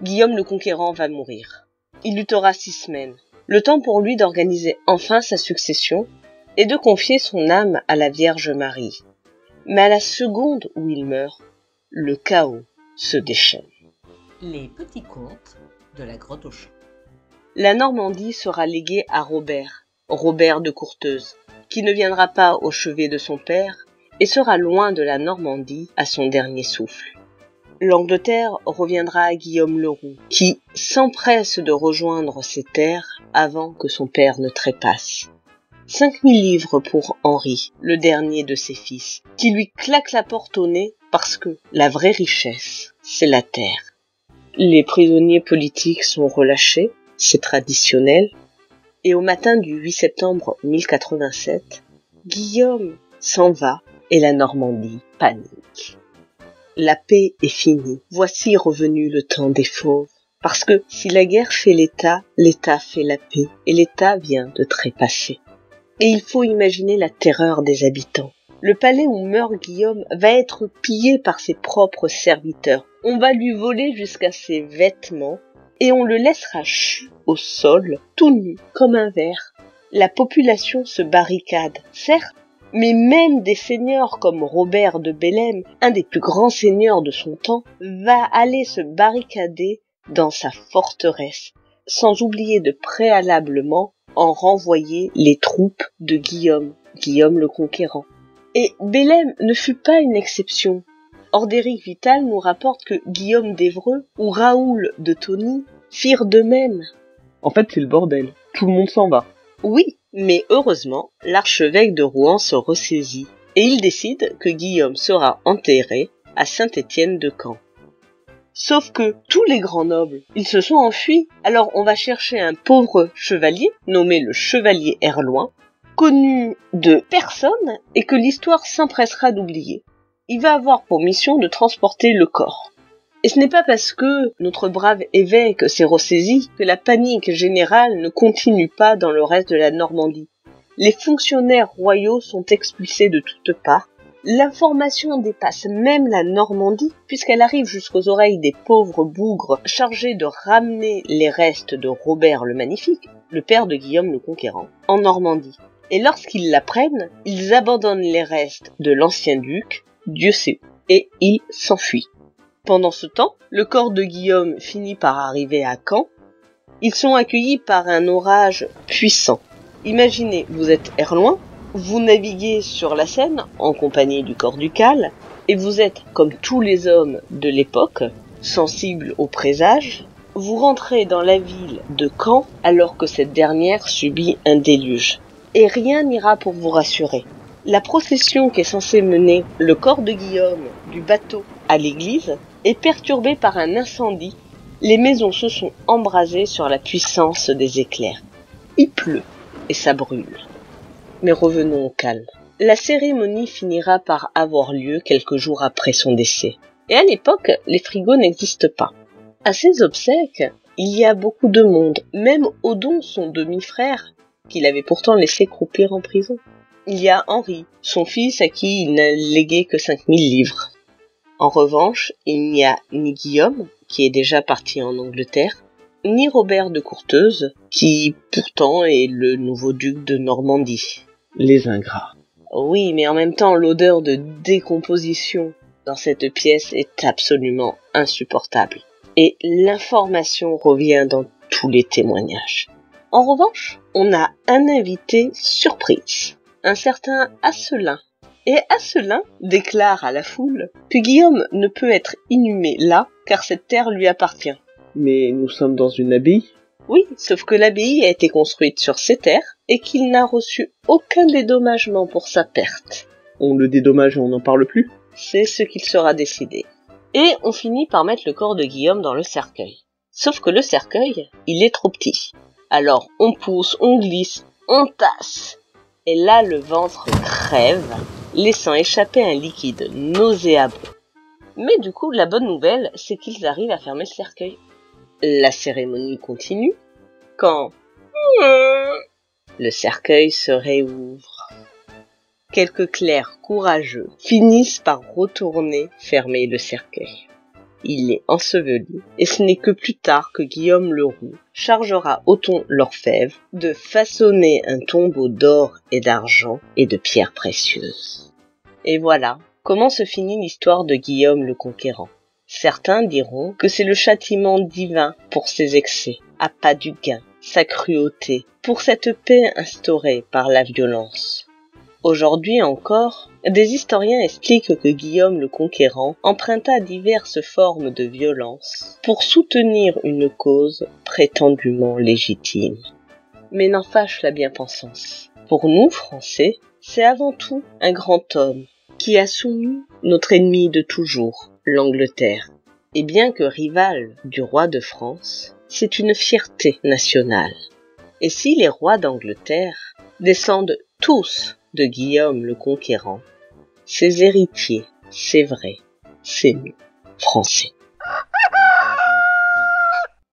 Guillaume le Conquérant va mourir. Il luttera 6 semaines. Le temps pour lui d'organiser enfin sa succession et de confier son âme à la Vierge Marie. Mais à la seconde où il meurt, le chaos se déchaîne. Les petits contes de la grotte aux champs. La Normandie sera léguée à Robert de Courteuse, qui ne viendra pas au chevet de son père et sera loin de la Normandie à son dernier souffle. L'Angleterre reviendra à Guillaume le Roux, qui s'empresse de rejoindre ses terres avant que son père ne trépasse. 5000 livres pour Henri, le dernier de ses fils, qui lui claque la porte au nez parce que la vraie richesse, c'est la terre. Les prisonniers politiques sont relâchés, c'est traditionnel, et au matin du 8 septembre 1087, Guillaume s'en va et la Normandie panique. La paix est finie, voici revenu le temps des fauves. Parce que si la guerre fait l'État, l'État fait la paix, et l'État vient de trépasser. Et il faut imaginer la terreur des habitants. Le palais où meurt Guillaume va être pillé par ses propres serviteurs. On va lui voler jusqu'à ses vêtements, et on le laissera chu au sol, tout nu, comme un ver. La population se barricade, certes, mais même des seigneurs comme Robert de Bellême, un des plus grands seigneurs de son temps, va aller se barricader dans sa forteresse, sans oublier de préalablement en renvoyer les troupes de Guillaume le Conquérant. Et Bellême ne fut pas une exception. Ordéric Vital nous rapporte que Guillaume d'Évreux ou Raoul de Tony firent de même. En fait, c'est le bordel. Tout le monde s'en va. Oui, mais heureusement, l'archevêque de Rouen se ressaisit et il décide que Guillaume sera enterré à Saint-Étienne-de-Camp. Sauf que tous les grands nobles, ils se sont enfuis, alors on va chercher un pauvre chevalier, nommé le chevalier Erloin, connu de personne et que l'histoire s'empressera d'oublier. Il va avoir pour mission de transporter le corps. Et ce n'est pas parce que notre brave évêque s'est ressaisi que la panique générale ne continue pas dans le reste de la Normandie. Les fonctionnaires royaux sont expulsés de toutes parts. L'information dépasse même la Normandie puisqu'elle arrive jusqu'aux oreilles des pauvres bougres chargés de ramener les restes de Robert le Magnifique, le père de Guillaume le Conquérant, en Normandie. Et lorsqu'ils l'apprennent, ils abandonnent les restes de l'ancien duc, Dieu sait où, et ils s'enfuient. Pendant ce temps, le corps de Guillaume finit par arriver à Caen. Ils sont accueillis par un orage puissant. Imaginez, vous êtes Erloin, vous naviguez sur la Seine en compagnie du corps ducal, et vous êtes, comme tous les hommes de l'époque, sensibles aux présages. Vous rentrez dans la ville de Caen alors que cette dernière subit un déluge. Et rien n'ira pour vous rassurer. La procession qui est censée mener le corps de Guillaume du bateau à l'église est perturbée par un incendie. Les maisons se sont embrasées sur la puissance des éclairs. Il pleut et ça brûle. Mais revenons au calme. La cérémonie finira par avoir lieu quelques jours après son décès. Et à l'époque, les frigos n'existent pas. À ses obsèques, il y a beaucoup de monde, même Odon, son demi-frère, qu'il avait pourtant laissé croupir en prison. Il y a Henri, son fils à qui il n'a légué que 5000 livres. En revanche, il n'y a ni Guillaume, qui est déjà parti en Angleterre, ni Robert de Courteuse, qui pourtant est le nouveau duc de Normandie. Les ingrats. Oui, mais en même temps, l'odeur de décomposition dans cette pièce est absolument insupportable. Et l'information revient dans tous les témoignages. En revanche, on a un invité surprise, un certain Asselin. Et Asselin déclare à la foule que Guillaume ne peut être inhumé là, car cette terre lui appartient. Mais nous sommes dans une abbaye ? Oui, sauf que l'abbaye a été construite sur ces terres et qu'il n'a reçu aucun dédommagement pour sa perte. On le dédommage et on n'en parle plus ? C'est ce qu'il sera décidé. Et on finit par mettre le corps de Guillaume dans le cercueil. Sauf que le cercueil, il est trop petit. Alors on pousse, on glisse, on tasse. Et là le ventre crève, laissant échapper un liquide nauséabond. Mais du coup, la bonne nouvelle, c'est qu'ils arrivent à fermer le cercueil. La cérémonie continue, quand le cercueil se réouvre. Quelques clercs courageux finissent par retourner fermer le cercueil. il est enseveli, et ce n'est que plus tard que Guillaume le Roux chargera Othon l'orfèvre de façonner un tombeau d'or et d'argent et de pierres précieuses. Et voilà comment se finit l'histoire de Guillaume le Conquérant. Certains diront que c'est le châtiment divin pour ses excès, appât du gain, sa cruauté, pour cette paix instaurée par la violence. Aujourd'hui encore, des historiens expliquent que Guillaume le Conquérant emprunta diverses formes de violence pour soutenir une cause prétendument légitime. Mais n'en fâche la bien-pensance. Pour nous, Français, c'est avant tout un grand homme qui a soumis notre ennemi de toujours, l'Angleterre. Et bien que rival du roi de France, c'est une fierté nationale. Et si les rois d'Angleterre descendent tous de Guillaume le Conquérant, ses héritiers, c'est vrai, c'est nous, Français.